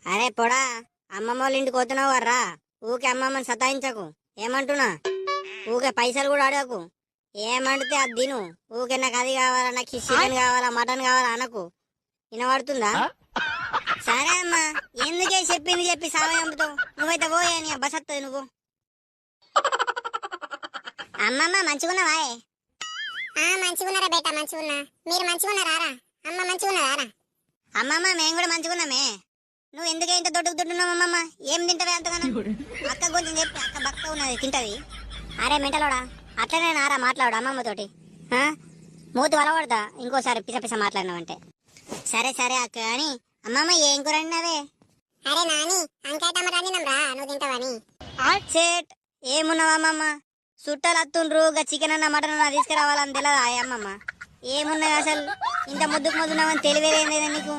అరే పొడా, అమ్మమ్మ వాళ్ళ ఇంటికి పోతున్నావు వర్రా. ఊకే అమ్మమ్మని సతాయించకు. ఏమంటున్నా, ఊకే పైసలు కూడా అడగకు. ఏమంటే అది తిను. ఊకే నాకు అది కావాలా, నాకు చికెన్ కావాలా, మటన్ కావాలా అనకు. వినబడుతుందా? సరే అమ్మా, ఎందుకే చెప్పింది చెప్పి సావయంతో నువ్వైతే పోయే, నీ బస్ వస్తుంది నువ్వు. అమ్మమ్మ మంచిగున్నావా? మంచిగున్నారా బేట, మంచిగున్నా. మీరు మంచిగున్నారా? అమ్మ మంచిగున్నారా? అమ్మమ్మ మేము కూడా మంచిగున్నామే. నువ్వు ఎందుకే ఇంత దొడ్డుకుతున్నావు అమ్మమ్మ? ఏం తింటావే అంతగానో? అక్క కొంచెం చెప్పి, అక్క బక్క ఉన్నది తింటది. అరే మెంటలోడా, అట్లనే నారా మాట్లాడు అమ్మమ్మతోటి. మూతి వలవడతా ఇంకోసారి పిస పిస మాట్లాడినావంటే. సరే సరే అక్క అని. అమ్మమ్మ ఏం కూర వండినావే? అరే నాని, అంకాయ టమాటా వండినంరా, నువ్వు తింటావని. సేట్ ఏమున్నావా అమ్మమ్మ? చుట్టాలు అత్తుండ్రు, చికెన్ అన్న మటన్ అన్న తీసుకురావాలని తెలియదా అమ్మమ్మ? ఏమున్నది అసలు? ఇంత ముద్దుకు ముద్దున్నావని తెలివేదేం లేదా నీకు?